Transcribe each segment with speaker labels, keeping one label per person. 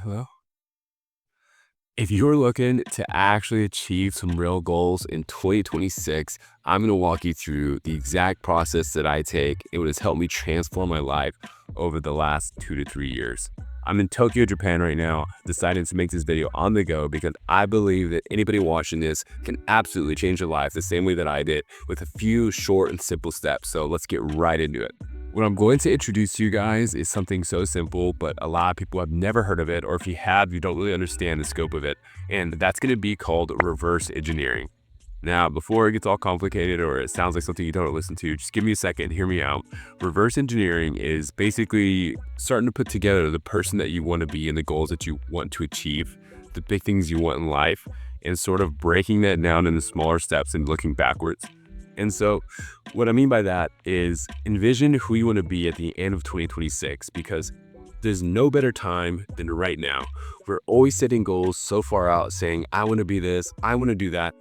Speaker 1: Hello? If you're looking to actually achieve some real goals in 2026, I'm going to walk you through the exact process that I take. It has helped me transform my life over the last 2 to 3 years. I'm in Tokyo, Japan right now, deciding to make this video on the go because I believe that anybody watching this can absolutely change their life the same way that I did with a few short and simple steps. So let's get right into it. What I'm going to introduce to you guys is something so simple, but a lot of people have never heard of it, or if you have, you don't really understand the scope of it. And that's going to be called reverse engineering. Now, before it gets all complicated or it sounds like something you don't listen to, just give me a second, hear me out. Reverse engineering is basically starting to put together the person that you want to be and the goals that you want to achieve, the big things you want in life, and sort of breaking that down into smaller steps and looking backwards. And so what I mean by that is envision who you want to be at the end of 2026, because there's no better time than right now. We're always setting goals so far out saying, I want to be this, I want to do that.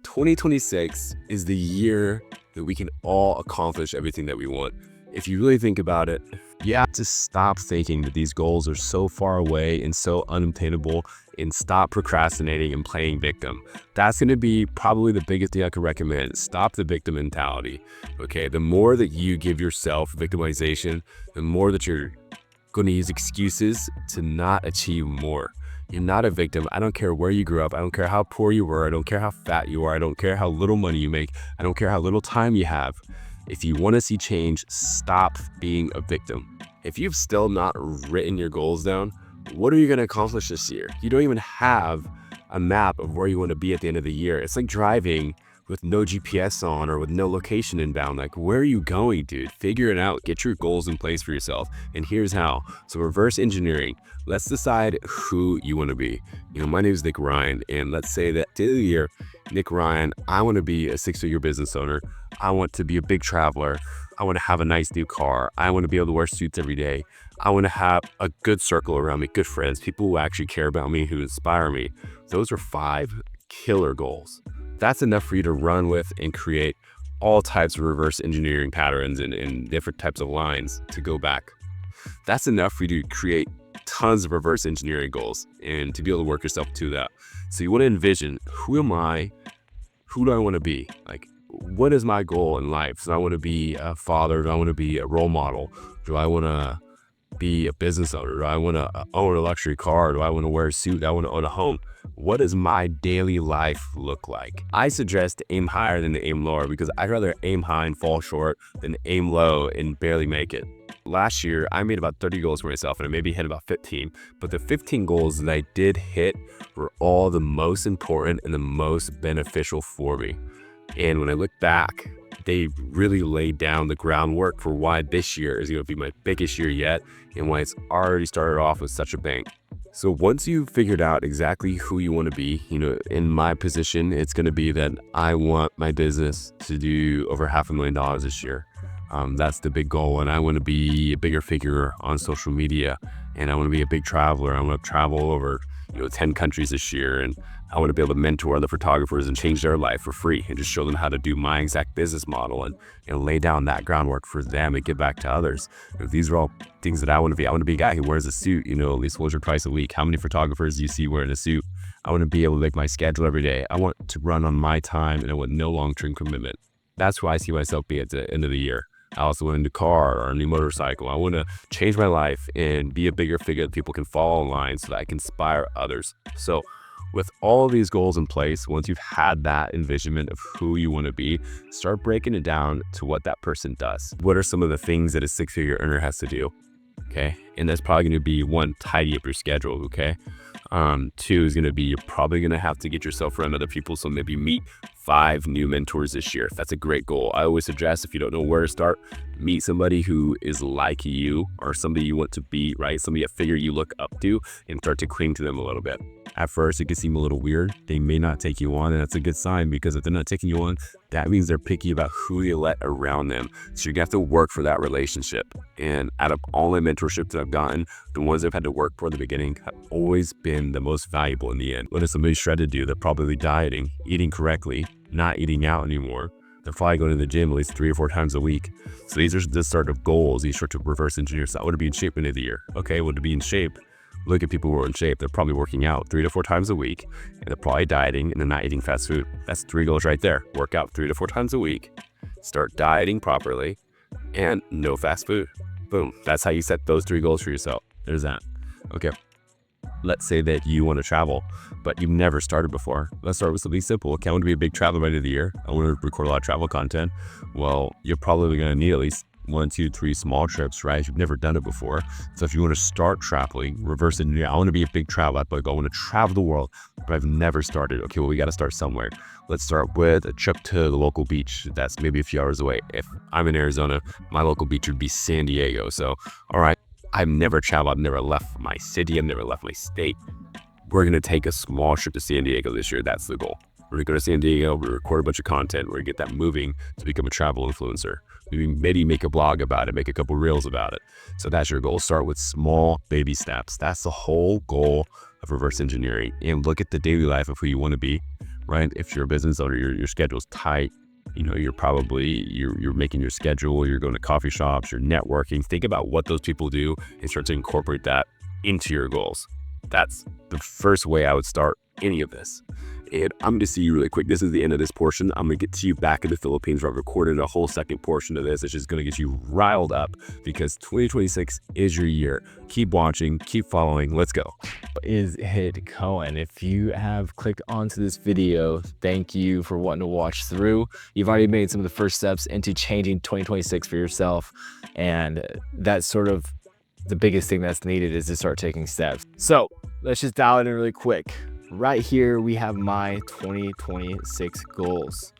Speaker 1: 2026 is the year that we can all accomplish everything that we want. If you really think about it, you have to stop thinking that these goals are so far away and so unattainable and stop procrastinating and playing victim. That's going to be probably the biggest thing I could recommend. Stop the victim mentality. Okay, the more that you give yourself victimization, the more that you're going to use excuses to not achieve more. You're not a victim. I don't care where you grew up. I don't care how poor you were. I don't care how fat you are. I don't care how little money you make. I don't care how little time you have. If you want to see change, stop being a victim. If you've still not written your goals down, what are you going to accomplish this year? You don't even have a map of where you want to be at the end of the year. It's like driving with no GPS on or with no location inbound. Like, where are you going, dude? Figure it out. Get your goals in place for yourself. And here's how. So reverse engineering. Let's decide who you want to be. My name is Nick Ryan, and let's say that at the end of the year, Nick Ryan, I want to be a 6-figure business owner. I want to be a big traveler. I want to have a nice new car. I want to be able to wear suits every day. I want to have a good circle around me, good friends, people who actually care about me, who inspire me. Those are 5 killer goals. That's enough for you to run with and create all types of reverse engineering patterns and different types of lines to go back. That's enough for you to create tons of reverse engineering goals and to be able to work yourself to that. So you want to envision, who am I? Who do I want to be? Like, what is my goal in life? So I want to be a father. Do I want to be a role model? Do I want to be a business owner? Do I want to own a luxury car? Do I want to wear a suit? Do I want to own a home? What does my daily life look like? I suggest to aim higher than to aim lower, because I'd rather aim high and fall short than aim low and barely make it. Last year, I made about 30 goals for myself, and I maybe hit about 15. But the 15 goals that I did hit were all the most important and the most beneficial for me. And when I look back, they really laid down the groundwork for why this year is going to be my biggest year yet, and why it's already started off with such a bang. So once you've figured out exactly who you want to be, in my position, it's going to be that I want my business to do over $500,000 this year. That's the big goal. And I want to be a bigger figure on social media, and I want to be a big traveler. I want to travel over 10 countries this year, and I want to be able to mentor other photographers and change their life for free and just show them how to do my exact business model and lay down that groundwork for them and give back to others. These are all things that I want to be. I want to be a guy who wears a suit, at least once or twice a week. How many photographers do you see wearing a suit? I want to be able to make my schedule every day. I want to run on my time, and I want no long-term commitment. That's where I see myself being at the end of the year. I also want a new car or a new motorcycle. I want to change my life and be a bigger figure that people can follow online so that I can inspire others. So with all of these goals in place, once you've had that envisionment of who you want to be, start breaking it down to what that person does. What are some of the things that a 6-figure earner has to do? Okay. And that's probably going to be 1, tidy up your schedule. Okay. 2 is going to be, you're probably going to have to get yourself around other people. So maybe meet 5 new mentors this year. That's a great goal. I always suggest, if you don't know where to start, meet somebody who is like you or somebody you want to be, right? Somebody, a figure you look up to, and start to cling to them a little bit. At first, it can seem a little weird. They may not take you on, and that's a good sign, because if they're not taking you on, that means they're picky about who they let around them. So you're gonna have to work for that relationship. And out of all my mentorships that I've gotten, the ones I've had to work for in the beginning have always been the most valuable in the end. What is somebody shredded do? They're probably dieting, eating correctly, not eating out anymore. They're probably going to the gym at least 3 or 4 times a week. So these are the sort of goals you start to reverse engineer. So I want to be in shape at the end of the year. Okay, well, to be in shape, Look at people who are in shape. They're probably working out 3 to 4 times a week, and they're probably dieting, and they're not eating fast food. That's 3 goals right there. Work out 3 to 4 times a week, start dieting properly, and no fast food. Boom. That's how you set those 3 goals for yourself. There's that. Okay. Let's say that you want to travel, but you've never started before. Let's start with something simple. Okay, I want to be a big traveler by the end of the year. I want to record a lot of travel content. Well, you're probably going to need at least 1, 2, 3 small trips, right? If you've never done it before. So if you want to start traveling, reverse engineer, I want to be a big traveler. Like, I want to travel the world, but I've never started. Okay, well, we got to start somewhere. Let's start with a trip to the local beach. That's maybe a few hours away. If I'm in Arizona, my local beach would be San Diego. So, all right, I've never traveled. I've never left my city. I've never left my state. We're going to take a small trip to San Diego this year. That's the goal. We're going to go to San Diego. We record a bunch of content. We're going to get that moving to become a travel influencer. Maybe make a blog about it, make a couple reels about it. So that's your goal. Start with small baby steps. That's the whole goal of reverse engineering. And look at the daily life of who you want to be, right? If you're a business owner, your schedule's tight. You're making your schedule, you're going to coffee shops, you're networking. Think about what those people do and start to incorporate that into your goals. That's the first way I would start any of this. And I'm going to see you really quick. This is the end of this portion. I'm going to get to you back in the Philippines where I've recorded a whole second portion of this. It's just going to get you riled up because 2026 is your year. Keep watching, keep following. Let's go.
Speaker 2: Is it going? If you have clicked onto this video, thank you for wanting to watch through. You've already made some of the first steps into changing 2026 for yourself. And that's sort of the biggest thing that's needed, is to start taking steps. So let's just dial it in really quick. Right here, we have my 2026 goals.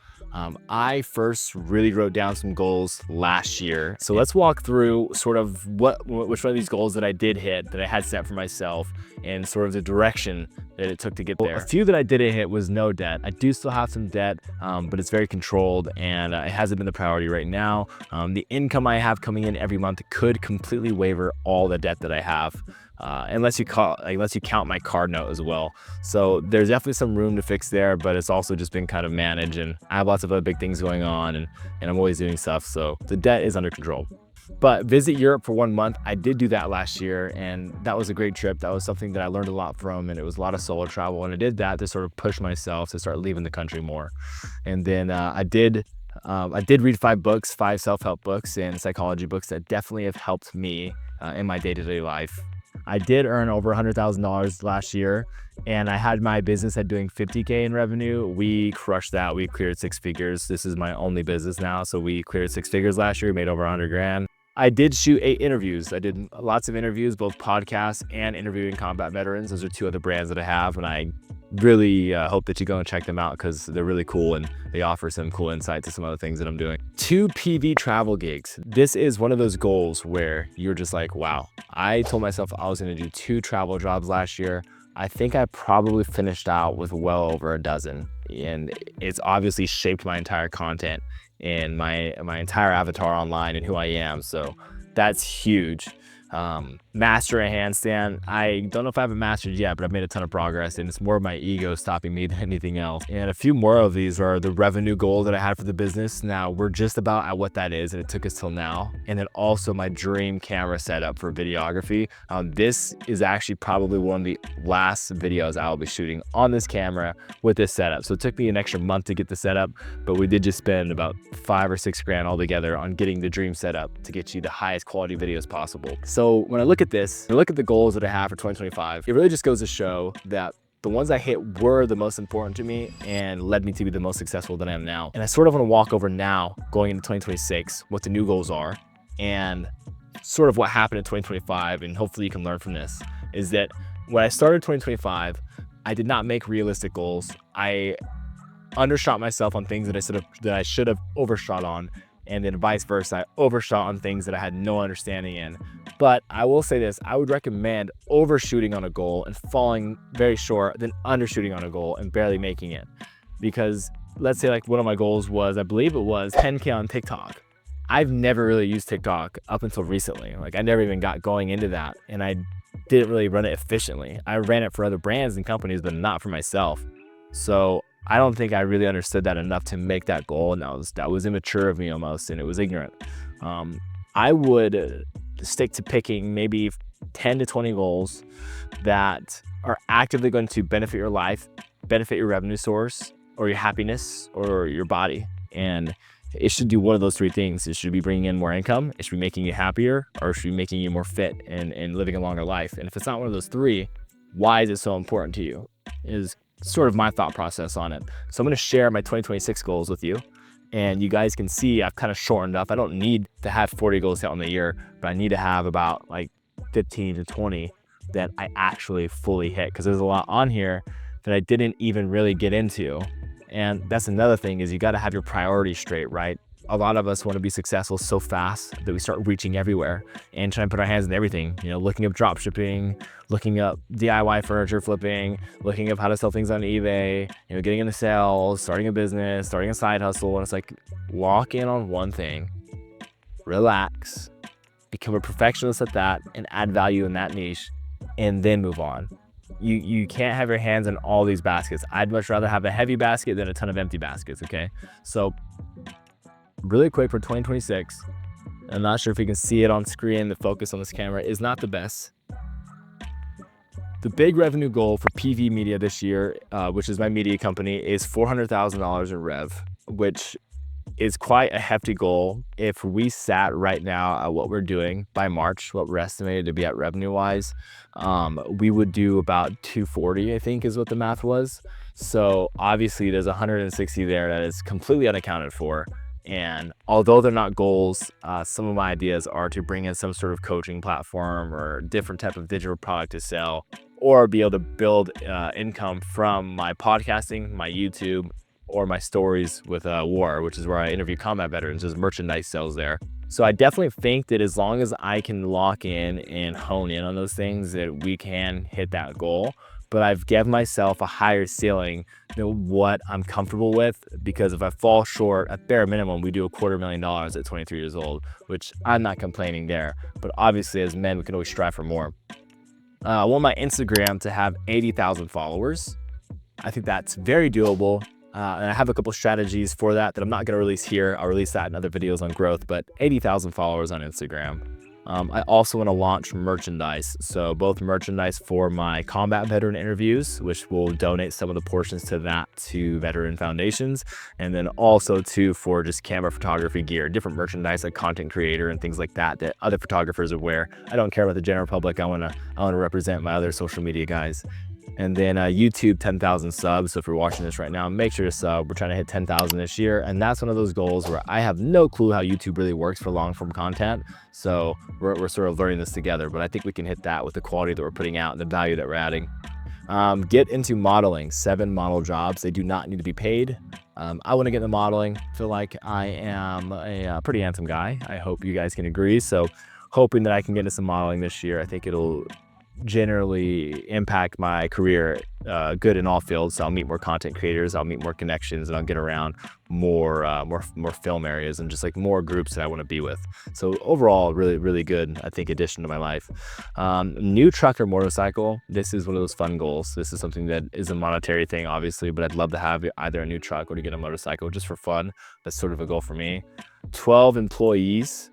Speaker 2: I first really wrote down some goals last year. So let's walk through sort of which one of these goals that I did hit, that I had set for myself, and sort of the direction that it took to get there. A few that I didn't hit was no debt. I do still have some debt, but it's very controlled, and it hasn't been the priority right now. The income I have coming in every month could completely waiver all the debt that I have. Unless you count my card note as well. So there's definitely some room to fix there, but it's also just been kind of managed, and I have lots of other big things going on, and I'm always doing stuff. So the debt is under control. But visit Europe for 1 month, I did do that last year, and that was a great trip. That was something that I learned a lot from, and it was a lot of solo travel, and I did that to sort of push myself to start leaving the country more. And then I did read 5 books, 5 self-help books and psychology books that definitely have helped me in my day-to-day life. I did earn over $100,000 last year, and I had my business at doing 50K in revenue. We crushed that. We cleared 6 figures. This is my only business now. So we cleared 6 figures last year, made over 100 grand. I did shoot 8 interviews. I did lots of interviews, both podcasts and interviewing combat veterans. Those are 2 other brands that I have, and I really hope that you go and check them out because they're really cool and they offer some cool insight to some other things that I'm doing. 2 PV travel gigs. This is one of those goals where you're just like, wow, I told myself I was going to do 2 travel jobs last year. I think I probably finished out with well over a dozen, and it's obviously shaped my entire content and my entire avatar online and who I am. So that's huge. Master a handstand. I don't know if I haven't mastered yet, but I've made a ton of progress, and it's more of my ego stopping me than anything else. And a few more of these are the revenue goal that I had for the business. Now we're just about at what that is, and it took us till now. And then also my dream camera setup for videography. This is actually probably one of the last videos I'll be shooting on this camera with this setup. So it took me an extra month to get the setup, but we did just spend about 5 or 6 grand altogether on getting the dream setup to get you the highest quality videos possible. So when I look at this, I look at the goals that I have for 2025, it really just goes to show that the ones I hit were the most important to me and led me to be the most successful that I am now. And I sort of want to walk over now, going into 2026, what the new goals are and sort of what happened in 2025. And hopefully you can learn from this, is that when I started 2025, I did not make realistic goals. I undershot myself on things that I should have overshot on. And then vice versa, I overshot on things that I had no understanding in. But I will say this, I would recommend overshooting on a goal and falling very short than undershooting on a goal and barely making it. Because let's say like one of my goals was, I believe it was 10K on TikTok. I've never really used TikTok up until recently. Like I never even got going into that, and I didn't really run it efficiently. I ran it for other brands and companies, but not for myself. So I don't think I really understood that enough to make that goal, and that was immature of me almost, and it was ignorant. I would stick to picking maybe 10 to 20 goals that are actively going to benefit your life, benefit your revenue source, or your happiness, or your body. And it should do one of those three things. It should be bringing in more income, it should be making you happier, or it should be making you more fit and living a longer life. And if it's not one of those three, why is it so important to you? Is sort of my thought process on it. So I'm going to share my 2026 goals with you. And you guys can see I've kind of shortened up. I don't need to have 40 goals hit on the year, but I need to have about like 15 to 20 that I actually fully hit, because there's a lot on here that I didn't even really get into. And that's another thing, is you got to have your priorities straight, right? A lot of us want to be successful so fast that we start reaching everywhere and trying to put our hands in everything, looking up drop shipping, looking up DIY furniture flipping, looking up how to sell things on eBay, getting into sales, starting a business, starting a side hustle. And it's like, lock in on one thing, relax, become a perfectionist at that, and add value in that niche, and then move on. You can't have your hands in all these baskets. I'd much rather have a heavy basket than a ton of empty baskets, okay? So really quick for 2026, I'm not sure if you can see it on screen, the focus on this camera is not the best. The big revenue goal for PV Media this year, which is my media company, is $400,000 in rev, which is quite a hefty goal. If we sat right now at what we're doing by March, what we're estimated to be at revenue wise, we would do about 240, I think is what the math was. So obviously there's 160 there that is completely unaccounted for. And although they're not goals, some of my ideas are to bring in some sort of coaching platform or different type of digital product to sell, or be able to build income from my podcasting, my YouTube, or my stories with War, which is where I interview combat veterans. There's merchandise sales there. So I definitely think that as long as I can lock in and hone in on those things, that we can hit that goal. But I've given myself a higher ceiling than what I'm comfortable with, because if I fall short, at bare minimum, we do $250,000 at 23 years old, which I'm not complaining there. But obviously as men, we can always strive for more. I want my Instagram to have 80,000 followers. I think that's very doable. And I have a couple strategies for that I'm not going to release here. I'll release that in other videos on growth, but 80,000 followers on Instagram. I also want to launch merchandise. So both merchandise for my combat veteran interviews, which will donate some of the portions to that to veteran foundations. And then also too for just camera photography gear, different merchandise like content creator and things like that other photographers would wear. I don't care about the general public. I want to represent my other social media guys. And then YouTube, 10,000 subs. So if you're watching this right now, make sure to sub. We're trying to hit 10,000 this year. And that's one of those goals where I have no clue how YouTube really works for long form content. So we're sort of learning this together, but I think we can hit that with the quality that we're putting out and the value that we're adding. Get into modeling, 7 model jobs. They do not need to be paid. I want to get into modeling. Feel like I am a pretty handsome guy. I hope you guys can agree. So hoping that I can get into some modeling this year. I think it'll generally impact my career good in all fields. So I'll meet more content creators, I'll meet more connections, and I'll get around more film areas and just like more groups that I want to be with. So overall, really good, I think, addition to my life. New truck or motorcycle. This is one of those fun goals. This is something that is a monetary thing, obviously, but I'd love to have either a new truck or to get a motorcycle just for fun. That's sort of a goal for me. 12 employees.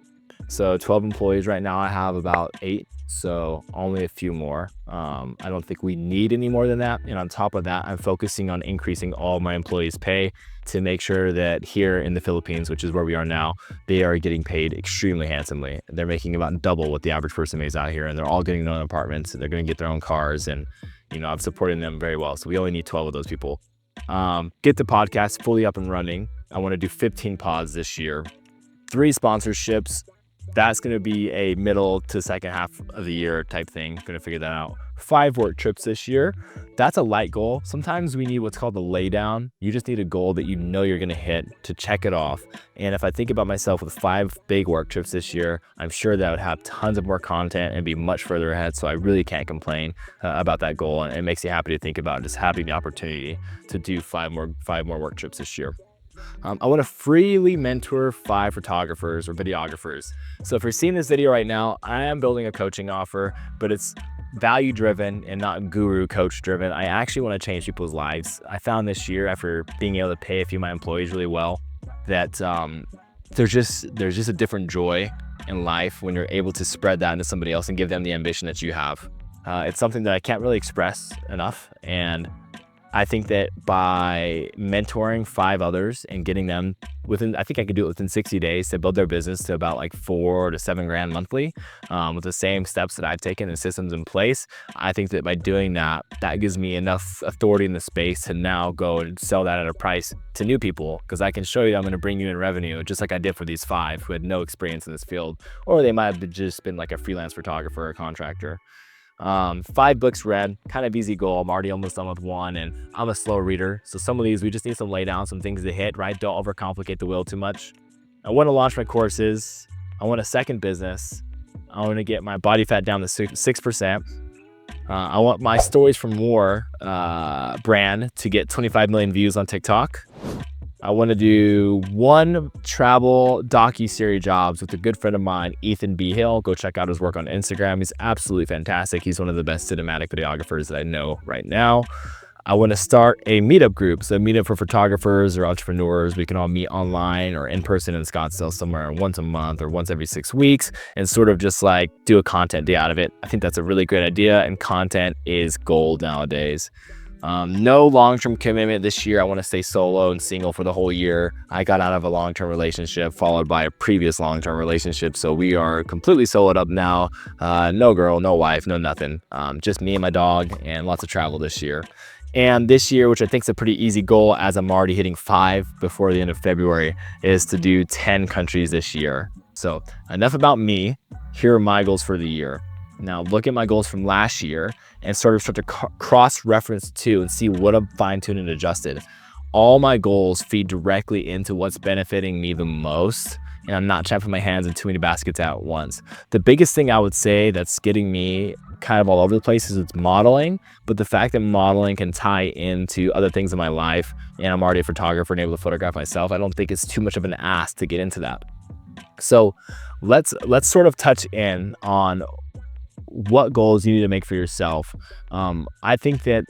Speaker 2: So 12 employees right now. I have about 8. So only a few more. I don't think we need any more than that. And on top of that, I'm focusing on increasing all my employees' pay to make sure that here in the Philippines, which is where we are now, they are getting paid extremely handsomely. They're making about double what the average person makes out here, and they're all getting their own apartments, and they're going to get their own cars, and I'm supporting them very well. So we only need 12 of those people. Get the podcast fully up and running. I want to do 15 pods this year, 3 sponsorships. That's going to be a middle to second half of the year type thing. Going to figure that out. 5 work trips this year. That's a light goal. Sometimes we need what's called the lay down. You just need a goal that you're going to hit to check it off. And if I think about myself with 5 big work trips this year, I'm sure that I would have tons of more content and be much further ahead. So I really can't complain about that goal. And it makes you happy to think about just having the opportunity to do 5 more work trips this year. I want to freely mentor 5 photographers or videographers. So if you're seeing this video right now, I am building a coaching offer, but it's value driven and not guru coach driven. I actually want to change people's lives. I found this year, after being able to pay a few of my employees really well, that there's just a different joy in life when you're able to spread that into somebody else and give them the ambition that you have. It's something that I can't really express enough. And I think that by mentoring 5 others and getting them within, I think I could do it within 60 days to build their business to about like 4 to 7 grand monthly, with the same steps that I've taken and systems in place. I think that by doing that, that gives me enough authority in the space to now go and sell that at a price to new people, because I can show you I'm going to bring you in revenue, just like I did for these 5 who had no experience in this field, or they might have just been like a freelance photographer or contractor. 5 books read, kind of easy goal. I'm already almost done with 1, and I'm a slow reader. So some of these, we just need some lay down, some things to hit, right? Don't overcomplicate the wheel too much. I want to launch my courses. I want a second business. I want to get my body fat down to 6%. I want my Stories from War brand to get 25 million views on TikTok. I want to do 1 travel docu-series jobs with a good friend of mine, Ethan B. Hill. Go check out his work on Instagram. He's absolutely fantastic. He's one of the best cinematic videographers that I know right now. I want to start a meetup group. So a meetup for photographers or entrepreneurs. We can all meet online or in person in Scottsdale somewhere once a month or once every 6 weeks and sort of just like do a content day out of it. I think that's a really great idea, and content is gold nowadays. No long-term commitment this year. I want to stay solo and single for the whole year. I got out of a long-term relationship followed by a previous long-term relationship. So we are completely soloed up now. No girl, no wife, no nothing. Just me and my dog, and lots of travel this year. And this year, which I think is a pretty easy goal as I'm already hitting 5 before the end of February, is to do 10 countries this year. So enough about me. Here are my goals for the year. Now look at my goals from last year and start to cross-reference to and see what I've fine-tuned and adjusted. All my goals feed directly into what's benefiting me the most, and I'm not trying to put my hands in too many baskets at once. The biggest thing I would say that's getting me kind of all over the place is it's modeling, but the fact that modeling can tie into other things in my life, and I'm already a photographer and able to photograph myself, I don't think it's too much of an ask to get into that. So let's sort of touch in on what goals you need to make for yourself. I think that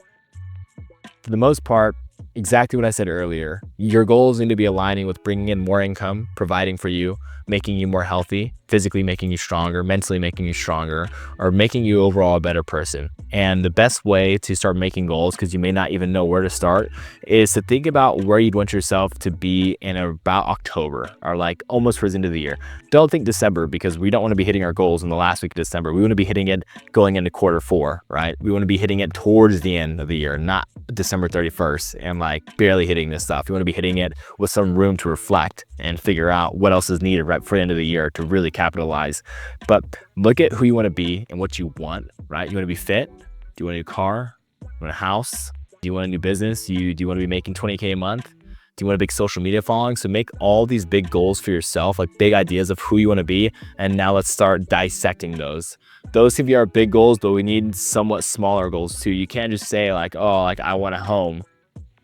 Speaker 2: for the most part, exactly what I said earlier, your goals need to be aligning with bringing in more income, providing for you, making you more healthy, physically making you stronger, mentally making you stronger, or making you overall a better person. And the best way to start making goals, because you may not even know where to start, is to think about where you'd want yourself to be in about October, or like almost towards the end of the year. Don't think December, because we don't want to be hitting our goals in the last week of December. We want to be hitting it going into Q4, right? We want to be hitting it towards the end of the year, not December 31st and like barely hitting this stuff. You want to be hitting it with some room to reflect and figure out what else is needed right for the end of the year to really capitalize. But look at who you want to be and what you want, right? You want to be fit? Do you want a new car? Do you want a house? Do you want a new business? Do you want to be making 20K a month? Do you want a big social media following? So make all these big goals for yourself, like big ideas of who you want to be. And now let's start dissecting those. Those of you are big goals, but we need somewhat smaller goals too. You can't just say like, oh, like I want a home,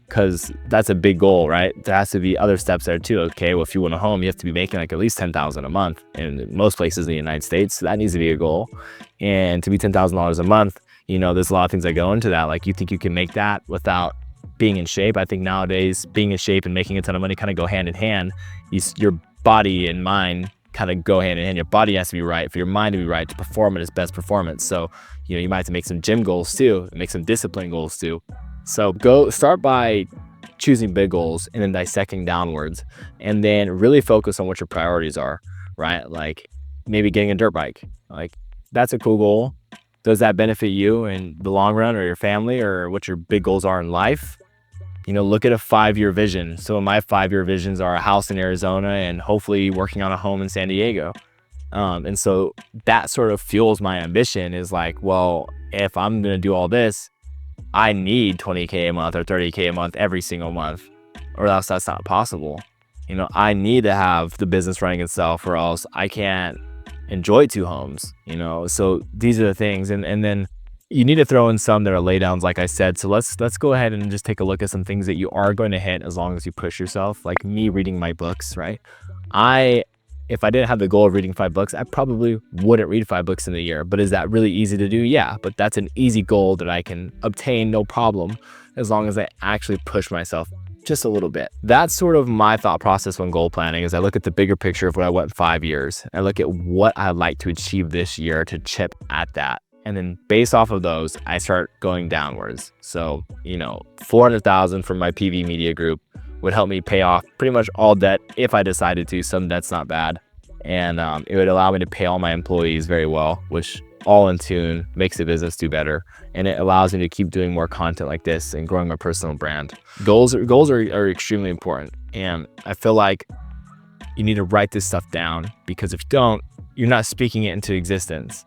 Speaker 2: because that's a big goal, right? There has to be other steps there too. Okay, well, if you want a home, you have to be making like at least $10,000 a month in most places in the United States. So that needs to be a goal. And to be $10,000 a month, you know, there's a lot of things that go into that. Like, you think you can make that without being in shape? I think nowadays being in shape and making a ton of money kind of go hand in hand. Your body and mind kind of go hand in hand. Your body has to be right for your mind to be right to perform at its best performance. So, you know, you might have to make some gym goals too, make some discipline goals too. So start by choosing big goals and then dissecting downwards, and then really focus on what your priorities are, right? Like maybe getting a dirt bike. Like, that's a cool goal. Does that benefit you in the long run, or your family, or what your big goals are in life? You know, look at a 5-year vision. So my 5-year visions are a house in Arizona and hopefully working on a home in San Diego. And so that sort of fuels my ambition, is like, well, if I'm going to do all this, I need 20K a month or 30K a month every single month, or else that's not possible. You know, I need to have the business running itself, or else I can't enjoy 2 homes, you know? So these are the things. And then you need to throw in some that are laydowns, like I said. So let's go ahead and just take a look at some things that you are going to hit as long as you push yourself. Like me reading my books, right? If I didn't have the goal of reading 5 books, I probably wouldn't read 5 books in a year. But is that really easy to do? Yeah, but that's an easy goal that I can obtain no problem, as long as I actually push myself just a little bit. That's sort of my thought process when goal planning is I look at the bigger picture of what I want in 5 years. I look at what I'd like to achieve this year to chip at that. And then based off of those, I start going downwards. So, 400,000 from my PV media group would help me pay off pretty much all debt if I decided to. Some debt's not bad. And it would allow me to pay all my employees very well, which all in tune makes the business do better. And it allows me to keep doing more content like this and growing my personal brand. Goals are extremely important. And I feel like you need to write this stuff down, because if you don't, you're not speaking it into existence.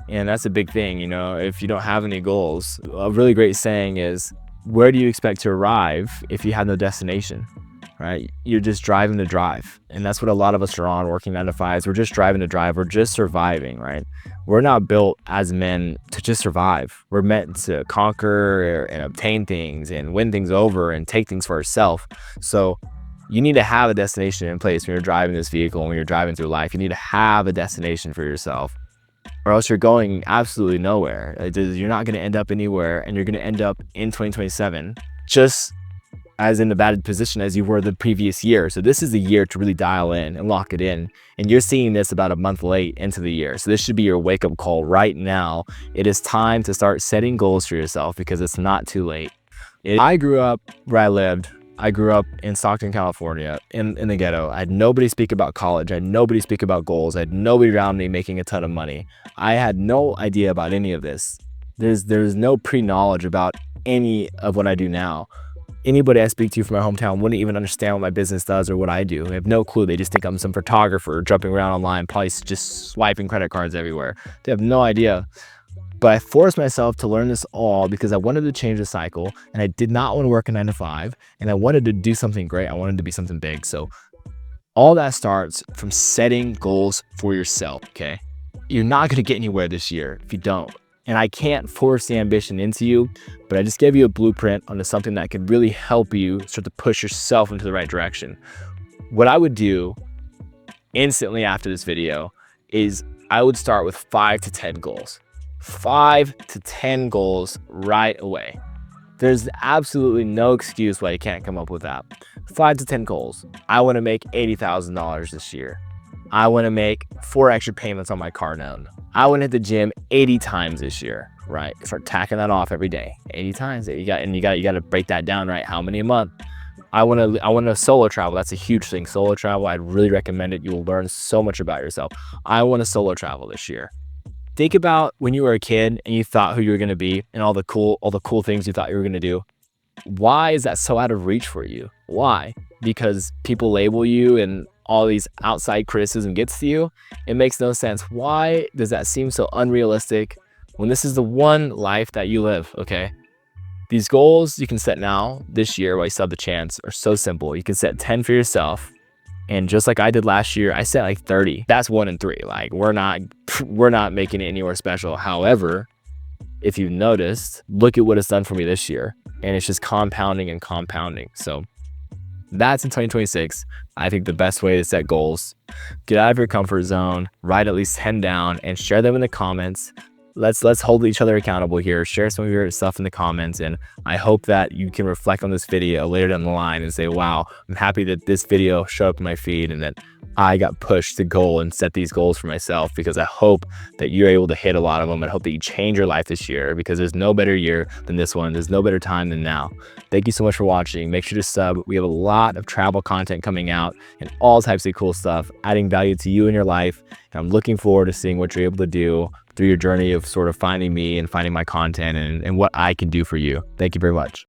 Speaker 2: And that's a big thing, if you don't have any goals. A really great saying is, where do you expect to arrive if you have no destination? Right? You're just driving to drive. And that's what a lot of us are on, working 9 to 5s. We're just driving to drive. We're just surviving, right? We're not built as men to just survive. We're meant to conquer and obtain things and win things over and take things for ourselves. So you need to have a destination in place when you're driving this vehicle and when you're driving through life. You need to have a destination for yourself, or else you're going absolutely nowhere. You're not going to end up anywhere, and you're going to end up in 2027 just as in a bad position as you were the previous year. So this is the year to really dial in and lock it in. And you're seeing this about a month late into the year. So this should be your wake-up call right now. It is time to start setting goals for yourself, because it's not too late. I grew up where I lived. I grew up in Stockton, California, in the ghetto. I had nobody speak about college. I had nobody speak about goals. I had nobody around me making a ton of money. I had no idea about any of this. There's no pre-knowledge about any of what I do now. Anybody I speak to from my hometown wouldn't even understand what my business does or what I do. They have no clue. They just think I'm some photographer jumping around online, probably just swiping credit cards everywhere. They have no idea. But I forced myself to learn this all because I wanted to change the cycle, and I did not want to work a 9 to 5, and I wanted to do something great. I wanted to be something big. So all that starts from setting goals for yourself, okay? You're not going to get anywhere this year if you don't. And I can't force the ambition into you, but I just gave you a blueprint onto something that could really help you start to push yourself into the right direction. What I would do instantly after this video is I would start with 5 to 10 goals. 5 to 10 goals right away. There's absolutely no excuse why you can't come up with that. 5 to 10 goals. I want to make $80,000 this year. I want to make 4 extra payments on my car note. I want to hit the gym 80 times this year, right? Start tacking that off every day. 80 times. You got to break that down, right? How many a month? I want to solo travel. That's a huge thing. Solo travel, I'd really recommend it. You will learn so much about yourself. I want to solo travel this year. Think about when you were a kid and you thought who you were going to be and all the cool things you thought you were going to do. Why is that so out of reach for you? Why? Because people label you and all these outside criticism gets to you? It makes no sense. Why does that seem so unrealistic when this is the one life that you live, okay? These goals you can set now, this year, while you still have the chance, are so simple. You can set 10 for yourself. And just like I did last year, I set like 30. That's 1 in 3. Like we're not making it anywhere special. However, if you've noticed, look at what it's done for me this year. And it's just compounding and compounding. So that's in 2026. I think the best way to set goals, get out of your comfort zone, write at least 10 down and share them in the comments. Let's hold each other accountable here. Share some of your stuff in the comments. And I hope that you can reflect on this video later down the line and say, wow, I'm happy that this video showed up in my feed and that I got pushed to goal and set these goals for myself, because I hope that you're able to hit a lot of them and hope that you change your life this year, because there's no better year than this one. There's no better time than now. Thank you so much for watching. Make sure to sub. We have a lot of travel content coming out and all types of cool stuff, adding value to you in your life. And I'm looking forward to seeing what you're able to do through your journey of sort of finding me and finding my content and what I can do for you. Thank you very much.